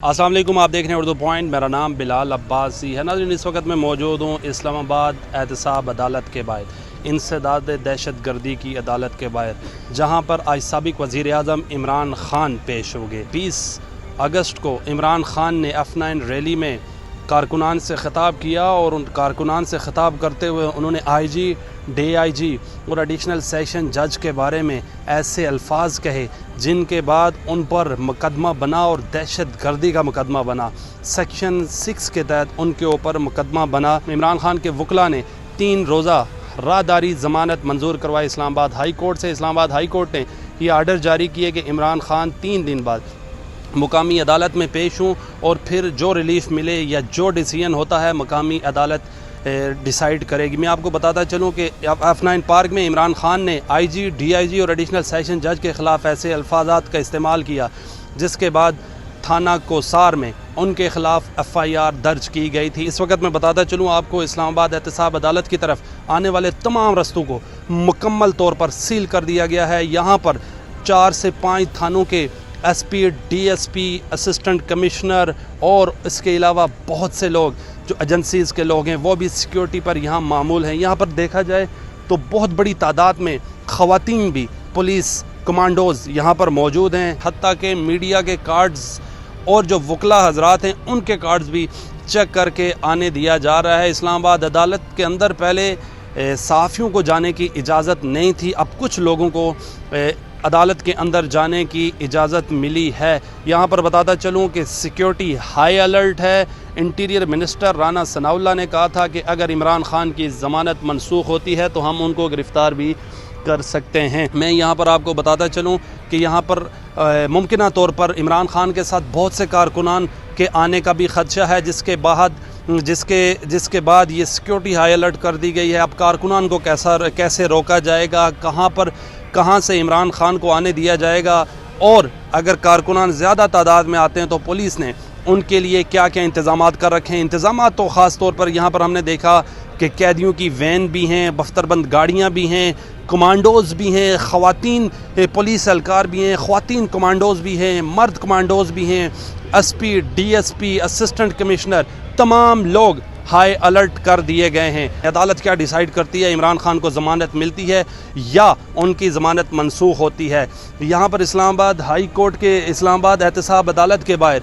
अस्सलाम वालेकुम, आप देख रहे हैं उर्दू पॉइंट। मेरा नाम बिलाल अब्बासी है। नाज़रीन, इस वक्त मैं मौजूद हूँ इस्लामाबाद एहतसाब अदालत के बाहर, इंसदाद दहशत गर्दी की अदालत के बाहर, जहाँ पर आज साबिक़ वज़ीर आज़म इमरान ख़ान पेश हो गए। 20 अगस्त को इमरान ख़ान ने F9 रैली में कारकुनान से ख़िताब किया और उन कारकुनान से ख़िताब करते हुए उन्होंने IG, DIG और एडिशनल सेशन जज के बारे में ऐसे अल्फाज कहे जिनके बाद उन पर मुकदमा बना और दहशत गर्दी का मुकदमा बना। सेक्शन 6 के तहत उनके ऊपर मुकदमा बना। इमरान ख़ान के वकला ने 3 रोज़ा राहदारी ज़मानत मंजूर करवाई इस्लामाबाद हाई कोर्ट से। इस्लामाबाद हाई कोर्ट ने यह आर्डर जारी किए कि इमरान ख़ान 3 दिन बाद मुकामी अदालत में पेश हूँ और फिर जो रिलीफ मिले या जो डिसीजन होता है मुकामी अदालत डिसाइड करेगी। मैं आपको बताता चलूँ कि F9 पार्क में इमरान ख़ान ने IG, DIG और एडिशनल सेशन जज के ख़िलाफ़ ऐसे अल्फाजात का इस्तेमाल किया जिसके बाद थाना कोसार में उनके ख़िलाफ़ FIR दर्ज की गई थी। इस वक्त मैं बताता चलूँ आपको, इस्लामाबाद एहतसाब अदालत की तरफ आने वाले तमाम रस्तों को मुकम्मल तौर पर सील कर दिया गया है। यहाँ पर 4 से 5 थानों के SP, DSP, असिस्टेंट कमिश्नर और इसके अलावा बहुत से लोग जो एजेंसीज़ के लोग हैं वो भी सिक्योरिटी पर यहाँ मामूल हैं। यहाँ पर देखा जाए तो बहुत बड़ी तादाद में ख़वातीन भी पुलिस कमांडोज़ यहाँ पर मौजूद हैं। हत्ता के मीडिया के कार्ड्स और जो वकला हजरात हैं उनके कार्ड्स भी चेक करके आने दिया जा रहा है। इस्लामाबाद अदालत के अंदर पहले सहाफ़ियों को जाने की इजाज़त नहीं थी, अब कुछ लोगों को अदालत के अंदर जाने की इजाज़त मिली है। यहाँ पर बताता चलूँ कि सिक्योरिटी हाई अलर्ट है। इंटीरियर मिनिस्टर राना सनाउल्लाह ने कहा था कि अगर इमरान ख़ान की ज़मानत मनसूख होती है तो हम उनको गिरफ़्तार भी कर सकते हैं। मैं यहाँ पर आपको बताता चलूँ कि यहाँ पर मुमकिना तौर पर इमरान ख़ान के साथ बहुत से कारकुनान के आने का भी ख़दशा है, जिसके बाद ये सिक्योरिटी हाई अलर्ट कर दी गई है। अब कारकुनान को कैसे रोका जाएगा, कहाँ से इमरान ख़ान को आने दिया जाएगा, और अगर कारकुनान ज़्यादा तादाद में आते हैं तो पुलिस ने उनके लिए क्या क्या इंतज़ामात कर रखे हैं। इंतज़ामात तो ख़ास तौर पर यहाँ पर हमने देखा कि कैदियों की वैन भी हैं, बख्तरबंद गाड़ियाँ भी हैं, कमांडोज़ भी हैं, ख़वातीन पुलिस एहलकार भी हैं, ख़वातीन कमांडोज़ भी हैं, मर्द कमांडोज़ भी हैं, SP, DSP, असिस्टेंट कमिश्नर, तमाम लोग हाई अलर्ट कर दिए गए हैं। अदालत क्या डिसाइड करती है, इमरान ख़ान को ज़मानत मिलती है या उनकी ज़मानत मनसूख होती है। यहाँ पर इस्लामाबाद हाई कोर्ट के इस्लामाबाद एहतसाब अदालत के बाहर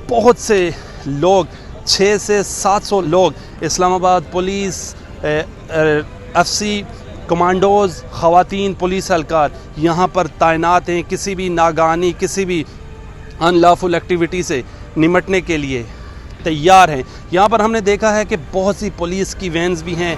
बहुत से लोग, 600 से 700 लोग इस्लामाबाद पुलिस, FC, कमांडोज़, ख़वातीन पुलिस एहलकार यहाँ पर तैनात हैं, किसी भी नागानी, किसी भी अनलॉफुल एक्टिविटी से निमटने के लिए तैयार हैं। यहाँ पर हमने देखा है कि बहुत सी पुलिस की वैन्स भी हैं,